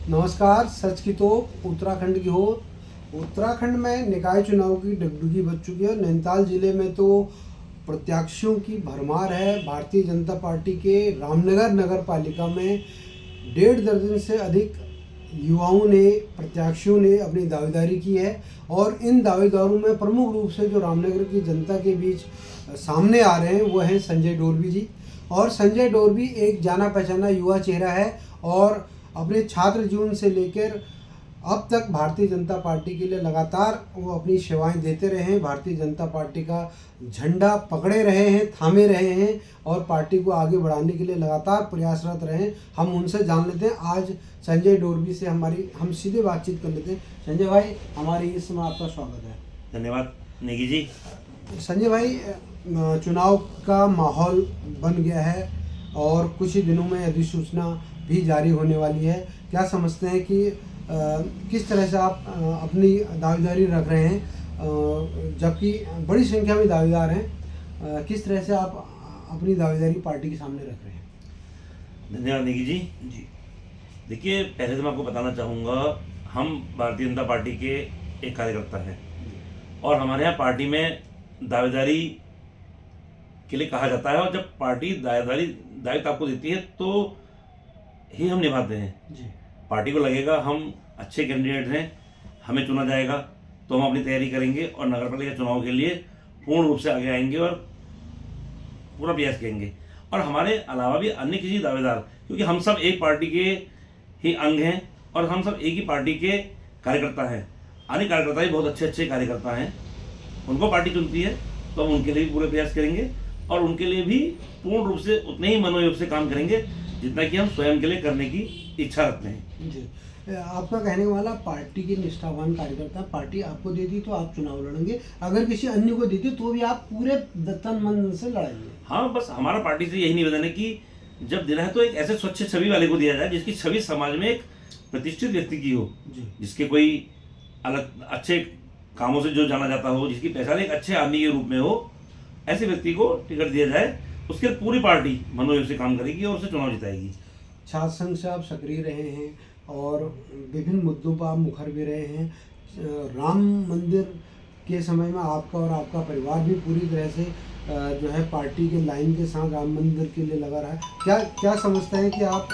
नमस्कार। सच की तो उत्तराखंड की हो। उत्तराखंड में निकाय चुनाव की डगडुगी बज चुकी है। नैनीताल जिले में तो प्रत्याशियों की भरमार है। भारतीय जनता पार्टी के रामनगर नगर पालिका में 1.5 दर्जन से अधिक युवाओं ने, प्रत्याशियों ने अपनी दावेदारी की है। और इन दावेदारों में प्रमुख रूप से जो रामनगर की जनता के बीच सामने आ रहे हैं वो हैं संजय डोरबी जी। और संजय डोरबी एक जाना पहचाना युवा चेहरा है और अपने छात्र जीवन से लेकर अब तक भारतीय जनता पार्टी के लिए लगातार वो अपनी सेवाएं देते रहे हैं। भारतीय जनता पार्टी का झंडा पकड़े रहे हैं, थामे रहे हैं और पार्टी को आगे बढ़ाने के लिए लगातार प्रयासरत रहे हैं। हम उनसे जान लेते हैं। आज संजय डोरबी से हम सीधे बातचीत कर लेते हैं। संजय भाई, हमारे इस समय आपका स्वागत है। धन्यवाद नेगी जी। संजय भाई, चुनाव का माहौल बन गया है और कुछ ही दिनों में अधिसूचना भी जारी होने वाली है। क्या समझते हैं कि किस तरह से आप अपनी दावेदारी रख रहे हैं, जबकि बड़ी संख्या में दावेदार हैं, किस तरह से आप अपनी दावेदारी पार्टी के सामने रख रहे हैं? धन्यवाद नेगी जी। देखिए, पहले तो मैं आपको बताना चाहूँगा, हम भारतीय जनता पार्टी के एक कार्यकर्ता हैं और हमारे यहाँ पार्टी में दावेदारी के लिए कहा जाता है और जब पार्टी दायित्व आपको देती है तो ही हम निभाते हैं जी। पार्टी को लगेगा हम अच्छे कैंडिडेट हैं, हमें चुना जाएगा तो हम अपनी तैयारी करेंगे और नगर पालिका चुनाव के लिए पूर्ण रूप से आगे आएंगे और पूरा प्रयास करेंगे। और हमारे अलावा भी अन्य किसी दावेदार, क्योंकि हम सब एक पार्टी के ही अंग हैं और हम सब एक ही पार्टी के कार्यकर्ता हैं। अन्य कार्यकर्ता भी बहुत अच्छे अच्छे कार्यकर्ता हैं, उनको पार्टी चुनती है तो हम उनके लिए भी पूरे प्रयास करेंगे और उनके लिए भी पूर्ण रूप से उतने ही मनोयोग से काम करेंगे जितना कि हम स्वयं के लिए करने की इच्छा रखते हैं। जी, आपका कहने वाला पार्टी के निष्ठावान कार्यकर्ता, पार्टी आपको देती तो आप चुनाव लड़ेंगे, अगर किसी अन्य को देती तो भी आप पूरे तन मन से लड़ेंगे। हाँ, बस हमारा पार्टी से यही निवेदन है कि जब देना है तो एक ऐसे स्वच्छ छवि वाले को दिया जाए जिसकी छवि समाज में एक प्रतिष्ठित व्यक्ति की हो, जिसके कोई अलग अच्छे कामों से जो जाना जाता हो, जिसकी पहचान एक अच्छे आदमी के रूप में हो, ऐसे व्यक्ति को टिकट दिया जाए। उसके पूरी पार्टी मनोयोग से काम करेगी और उसे चुनाव जिताएगी। छात्र संघ से आप सक्रिय रहे हैं और विभिन्न मुद्दों पर आप मुखर भी रहे हैं। राम मंदिर के समय में आपका और आपका परिवार भी पूरी तरह से जो है पार्टी के लाइन के साथ राम मंदिर के लिए लगा रहा है। क्या समझते हैं कि आप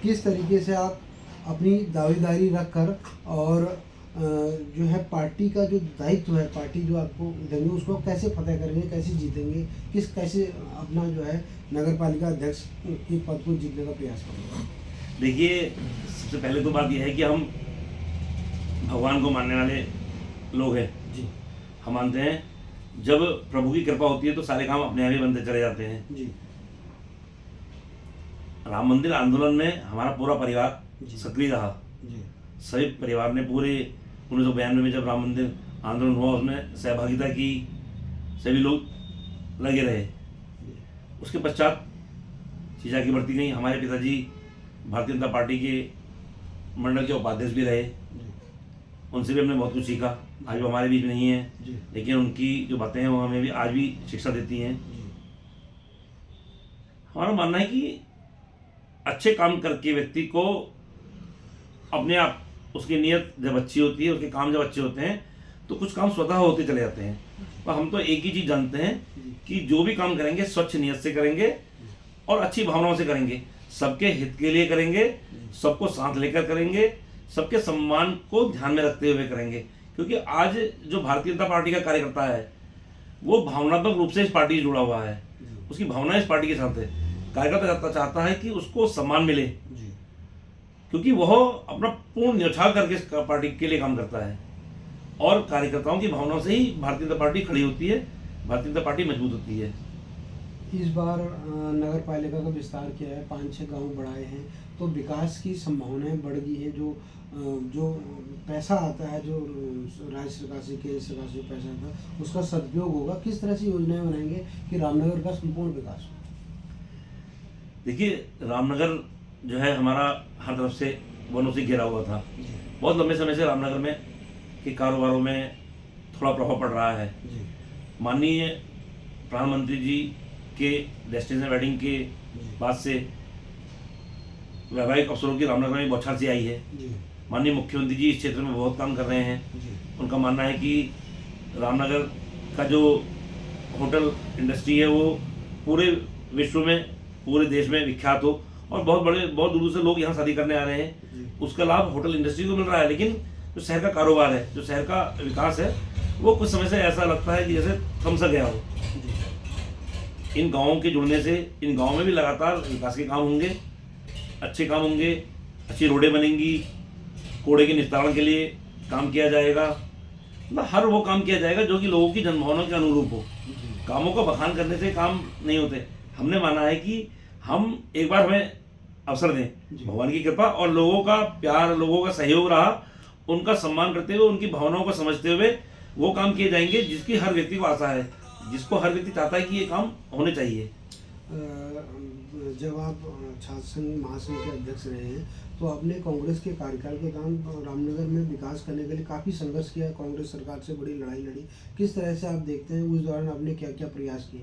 किस तरीके से आप अपनी दावेदारी रखकर और जो है पार्टी का जो दायित्व है, पार्टी जो आपको देंगे उसको कैसे फतेह करेंगे, कैसे जीतेंगे, कैसे अपना जो है नगर पालिका अध्यक्ष के पद को जीतने का प्रयास करेंगे? देखिए, सबसे पहले तो बात यह है कि हम भगवान को मानने वाले लोग हैं जी। हम मानते हैं जब प्रभु की कृपा होती है तो सारे काम अपने आप ही बनते चले जाते हैं जी। राम मंदिर आंदोलन में हमारा पूरा परिवार सक्रिय रहा जी। सभी परिवार ने पूरे 1992 में जब राम मंदिर आंदोलन हुआ उसमें सहभागिता की, सभी लोग लगे रहे। उसके पश्चात चीज़ें आगे बढ़ती गई। हमारे पिताजी भारतीय जनता पार्टी के मंडल के उपाध्यक्ष भी रहे, उनसे भी हमने बहुत कुछ सीखा। आज वो हमारे बीच में नहीं है, लेकिन उनकी जो बातें हैं वो हमें भी आज भी शिक्षा देती हैं। हमारा मानना है कि अच्छे काम करके व्यक्ति को अपने आप उसकी नीयत जब अच्छी होती है, उसके काम जब अच्छे होते हैं तो कुछ काम स्वतः होते चले जाते हैं। तो हम तो एक ही चीज़ जानते हैं कि जो भी काम करेंगे स्वच्छ नीयत से करेंगे और अच्छी भावनाओं से करेंगे, सबके हित के लिए करेंगे, सबको साथ लेकर करेंगे, सबके सम्मान को ध्यान में रखते हुए करेंगे। क्योंकि आज जो भारतीय जनता पार्टी का कार्यकर्ता है वो भावनात्मक रूप से इस पार्टी से जुड़ा हुआ है, उसकी भावना इस पार्टी के साथ है। कार्यकर्ता चाहता है कि उसको सम्मान मिले, क्योंकि वह अपना पूर्ण न्यौछावर करके पार्टी के लिए काम करता है और कार्यकर्ताओं की भावनाओं से ही भारतीय जनता पार्टी खड़ी होती है, भारतीय जनता पार्टी मजबूत होती है। इस बार नगर पालिका का विस्तार किया है, 5-6 गांव बढ़ाए हैं, तो विकास की संभावनाएं बढ़ गई है। जो पैसा आता है, जो राज्य सरकार से, केंद्र सरकार से पैसा आता है, उसका सदुपयोग होगा। किस तरह से योजनाएं बनाएंगे कि रामनगर का संपूर्ण विकास हो? देखिए, रामनगर जो है हमारा हर तरफ से वनों से घिरा हुआ था। बहुत लंबे समय से रामनगर में के कारोबारों में थोड़ा प्रभाव पड़ रहा है। माननीय प्रधानमंत्री जी के डेस्टिनेशन वेडिंग के बाद से वैवाहिक अवसरों की रामनगर में बौछार सी आई है। जी माननीय मुख्यमंत्री जी इस क्षेत्र में बहुत काम कर रहे हैं। जी उनका मानना है कि रामनगर का जो होटल इंडस्ट्री है वो पूरे विश्व में, पूरे देश में विख्यात हो और बहुत दूर से लोग यहाँ शादी करने आ रहे हैं। जी उसका लाभ होटल इंडस्ट्री को मिल रहा है, लेकिन जो शहर का कारोबार है, जो शहर का विकास है, वो कुछ समय से ऐसा लगता है कि जैसे थम सा गया हो। इन गाँवों के जुड़ने से इन गाँवों में भी लगातार विकास के काम होंगे, अच्छे काम होंगे, अच्छी रोडें बनेंगी, कूड़े के निस्तारण के लिए काम किया जाएगा, मतलब हर वो काम किया जाएगा जो कि लोगों की जनभावना के अनुरूप हो। कामों का बखान करने से काम नहीं होते। हमने माना है कि हम एक बार हमें अवसर दें, भगवान की कृपा और लोगों का प्यार, लोगों का सहयोग रहा, उनका सम्मान करते हुए, उनकी भावनाओं को समझते हुए वो काम किए जाएंगे जिसकी हर व्यक्ति को आशा है, जिसको हर व्यक्ति चाहता है कि ये काम होने चाहिए। जब आप छात्र संघ महासंघ के अध्यक्ष रहे हैं तो आपने कांग्रेस के कार्यकाल के दौरान रामनगर में विकास करने के लिए काफ़ी संघर्ष किया, कांग्रेस सरकार से बड़ी लड़ाई लड़ी। किस तरह से आप देखते हैं उस दौरान आपने क्या क्या प्रयास किए?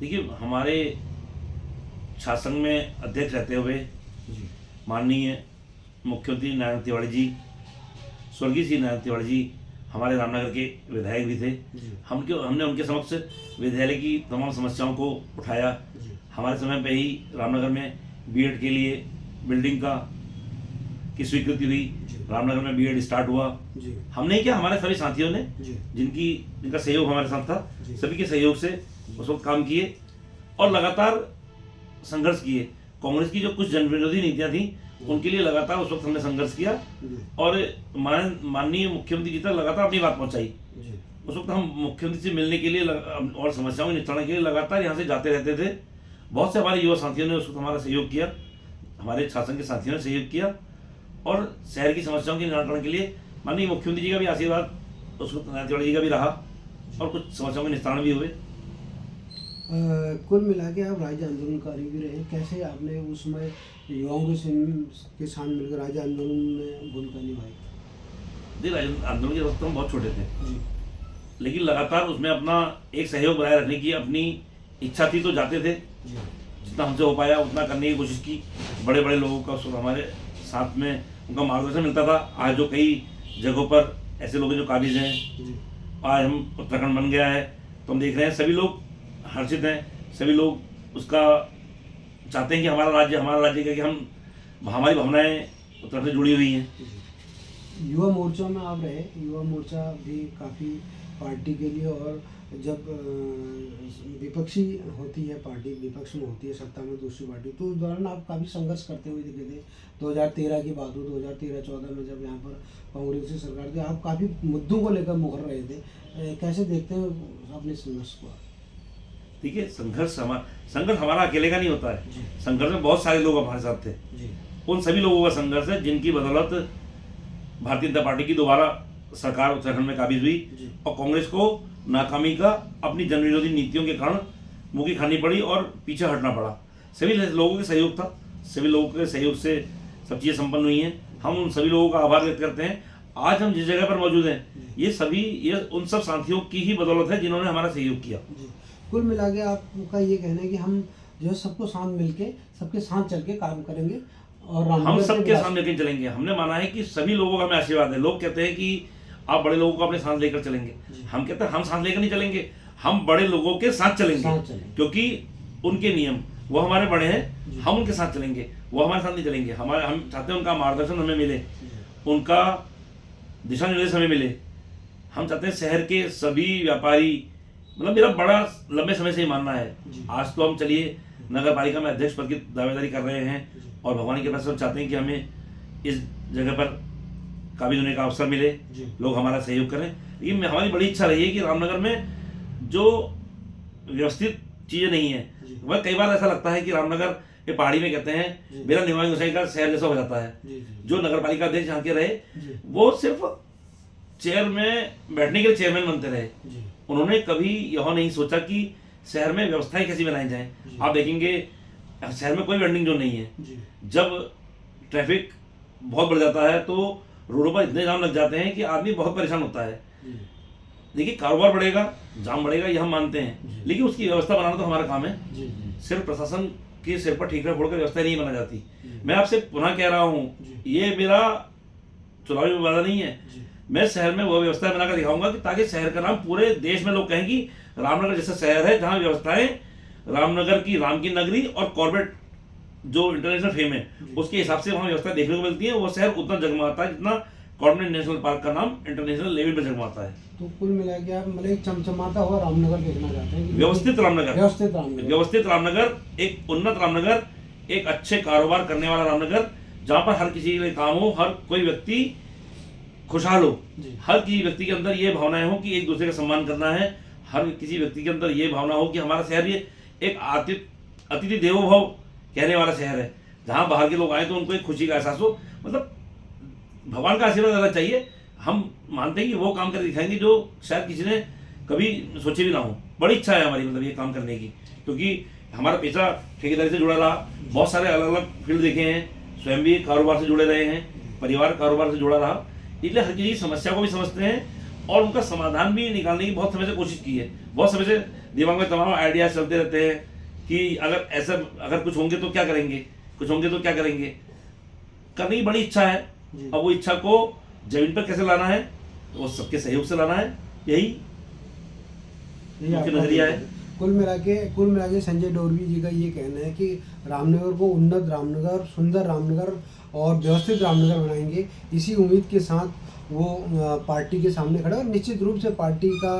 देखिए, हमारे छात्र संघ में अध्यक्ष रहते हुए जी माननीय मुख्यमंत्री नारायण तिवारी जी, स्वर्गीय श्री नारायण तिवारी जी हमारे रामनगर के विधायक भी थे। जी हमने उनके समक्ष विद्यालय की तमाम समस्याओं को उठाया। जी हमारे समय पे ही रामनगर में बीएड के लिए बिल्डिंग की स्वीकृति हुई, रामनगर में बीएड स्टार्ट हुआ। जी हमने क्या, हमारे सभी साथियों ने जी जिनका सहयोग हमारे साथ था, जी। सभी के सहयोग से उस वक्त काम किए और लगातार संघर्ष किए। कांग्रेस की जो कुछ जनविरोधी नीतियां थी उनके लिए लगातार उस वक्त हमने संघर्ष किया जी और माननीय मुख्यमंत्री जी तक लगातार अपनी बात पहुंचाई। जी उस वक्त हम मुख्यमंत्री से मिलने के लिए और समस्याओं के निपटाने के लिए लगातार यहाँ से जाते रहते थे। बहुत से हमारे युवा साथियों ने उस वक्त हमारा सहयोग किया, हमारे छात्र संघ के साथियों ने सहयोग किया और शहर की समस्याओं के निराकरण के लिए माननीय मुख्यमंत्री जी का भी आशीर्वाद, उस वक्त नारायण तिवारी जी का भी रहा और कुछ समस्याओं के निस्तारण भी हुए। कुल मिला के आप राज्य आंदोलनकारी भी रहे, कैसे आपने उस समय युवाओं के साथ मिलकर राज्य आंदोलन में भूमिका निभाई? देखिए, राज्य आंदोलन के वक्त हम बहुत छोटे थे, जी लेकिन लगातार उसमें अपना एक सहयोग बनाए रखने की अपनी इच्छा थी, तो जाते थे। जी जितना हमसे हो पाया उतना करने की कोशिश की। बड़े बड़े लोगों का उस वक्त हमारे साथ में उनका मार्गदर्शन मिलता था। आज जो कई जगहों पर ऐसे लोग हैं जो काबिज हैं, जी आज हम उत्तराखंड बन गया है तो हम देख रहे हैं सभी लोग हर्षित हैं, सभी लोग उसका चाहते हैं कि हमारा राज्य का, कि हमारी भावनाएं उत्तराखंड से जुड़ी हुई हैं। युवा मोर्चा में आप रहे, युवा मोर्चा भी काफ़ी पार्टी के लिए, और जब विपक्षी होती है पार्टी, विपक्ष में होती है सत्ता में दूसरी पार्टी, तो उस दौरान आप काफ़ी संघर्ष करते हुए दिखे थे। 2013 की बात हो, 2013-14 में जब यहाँ पर कांग्रेस की सरकार थी, आप काफ़ी मुद्दों को लेकर मुकर रहे थे। कैसे देखते हैं अपने संघर्ष को? देखिए, संघर्ष हमारा अकेले का नहीं होता है। जी संघर्ष में बहुत सारे लोग हमारे साथ थे। जी उन सभी लोगों का संघर्ष है जिनकी बदौलत भारतीय जनता पार्टी की दोबारा सरकार उत्तराखंड में काबिज हुई जी और कांग्रेस को नाकामी का अपनी जनविरोधी नीतियों के कारण मुँह खानी पड़ी और पीछे हटना पड़ा। सभी लोगों के सहयोग था, सभी लोगों के सहयोग से सब चीज़ें संपन्न हुई हैं। हम उन सभी लोगों का आभार व्यक्त करते हैं। आज हम जिस जगह पर मौजूद हैं, ये उन सब साथियों की ही बदौलत है जिन्होंने हमारा सहयोग किया। जी कुल मिला के आपका ये कहना है कि हम जो है सबको साथ मिलके, सबके साथ चल के काम करेंगे और हम सबके साथ लेकर चलेंगे। हमने माना है कि सभी लोगों का हमें आशीर्वाद है। लोग कहते हैं कि आप बड़े लोगों को अपने साथ लेकर चलेंगे, हम कहते हैं हम साथ लेकर नहीं चलेंगे, हम बड़े लोगों के साथ चलेंगे, क्योंकि उनके नियम वो हमारे बड़े हैं, हम उनके साथ चलेंगे, वो हमारे साथ नहीं चलेंगे। हम चाहते हैं उनका मार्गदर्शन हमें मिले, उनका दिशा निर्देश हमें मिले। हम चाहते हैं शहर के सभी व्यापारी, मतलब मेरा बड़ा लंबे समय से ही मानना है। आज तो हम चलिए नगर पालिका में अध्यक्ष पद की दावेदारी कर रहे हैं और भगवान के पास हम चाहते हैं कि हमें इस जगह पर काबिज होने का अवसर मिले, लोग हमारा सहयोग करें। लेकिन हमारी बड़ी इच्छा रही है कि रामनगर में जो व्यवस्थित चीज़ें नहीं है, वह कई बार ऐसा लगता है कि रामनगर के पहाड़ी में कहते हैं मेरा निवास गोसाई का शहर जैसा हो जाता है। जो नगर पालिका अध्यक्ष यहाँ के रहे वो सिर्फ चेयर में बैठने के लिए चेयरमैन बनते रहे, उन्होंने कभी यह नहीं सोचा कि शहर में व्यवस्थाएं कैसी बनाई जाएं। आप देखेंगे शहर में कोई वेंडिंग जोन नहीं है। जब ट्रैफिक बहुत बढ़ जाता है तो रोडों पर इतने जाम लग जाते हैं कि आदमी बहुत परेशान होता है। देखिए, कारोबार बढ़ेगा, जाम बढ़ेगा, ये हम मानते हैं, लेकिन उसकी व्यवस्था बनाना तो हमारा काम है। सिर्फ प्रशासन के सिर पर ठीकरा फोड़ कर व्यवस्था नहीं बना जाती। मैं आपसे पुनः कह रहा हूँ, ये मेरा चुनावी वादा नहीं है। मैं शहर में वो व्यवस्था बनाकर दिखाऊंगा कि ताकि शहर का नाम पूरे देश में लोग कहें कि रामनगर जैसा शहर है जहाँ व्यवस्थाएं रामनगर की, राम की नगरी और कॉर्बेट जो इंटरनेशनल फेम है उसके हिसाब से वहाँ व्यवस्था देखने को मिलती है। वो शहर उतना जगमगाता है जितना कॉर्बेट नेशनल पार्क का नाम इंटरनेशनल लेवल पर जगमगाता है। तो कुल मिला के आप मतलब एक चमचमाता हुआ रामनगर देखना चाहते हैं, व्यवस्थित रामनगर, व्यवस्थित रामनगर, एक उन्नत रामनगर, एक अच्छे कारोबार करने वाला रामनगर, जहाँ पर हर किसी के लिए काम हो, हर कोई व्यक्ति खुशहाल हो, हर किसी व्यक्ति के अंदर ये भावनाएं हो कि एक दूसरे का सम्मान करना है, हर किसी व्यक्ति के अंदर ये भावना हो कि हमारा शहर ये एक अतिथि देवो भव कहने वाला शहर है, जहाँ बाहर के लोग आए तो उनको एक खुशी का एहसास हो। मतलब भगवान का आशीर्वाद रहना चाहिए। हम मानते हैं कि वो काम करके दिखाएंगे जो शायद किसी ने कभी सोचे भी ना हो। बड़ी इच्छा है हमारी मतलब ये काम करने की, क्योंकि हमारा पेशा ठेकेदारी से जुड़ा रहा, बहुत सारे अलग अलग फील्ड देखे हैं, स्वयं भी कारोबार से जुड़े रहे हैं, परिवार कारोबार से जुड़ा रहा, इसलिए हर किसी समस्या को भी समझते हैं और उनका समाधान भी निकालने की बहुत समय से कोशिश की है। बहुत समय से दिमाग में तमाम आइडियाज चलते रहते हैं कि अगर कुछ होंगे तो क्या करेंगे, कुछ होंगे तो क्या करेंगे, करने की बड़ी इच्छा है। अब वो इच्छा को जमीन पर कैसे लाना है, वो सबके सहयोग से लाना है, यही नजरिया है। कुल मिला के संजय डोरवी जी का ये कहना है कि रामनगर को उन्नत रामनगर, सुंदर रामनगर और व्यवस्थित रामनगर बनाएंगे। इसी उम्मीद के साथ वो पार्टी के सामने खड़े और निश्चित रूप से पार्टी का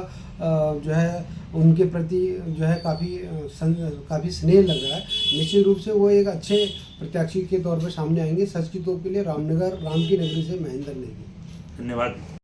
जो है उनके प्रति जो है काफ़ी स्नेह लग रहा है। निश्चित रूप से वो एक अच्छे प्रत्याशी के तौर पर सामने आएंगे। सच की तोप के लिए रामनगर, राम की नगरी से महेंद्र नेगी। धन्यवाद।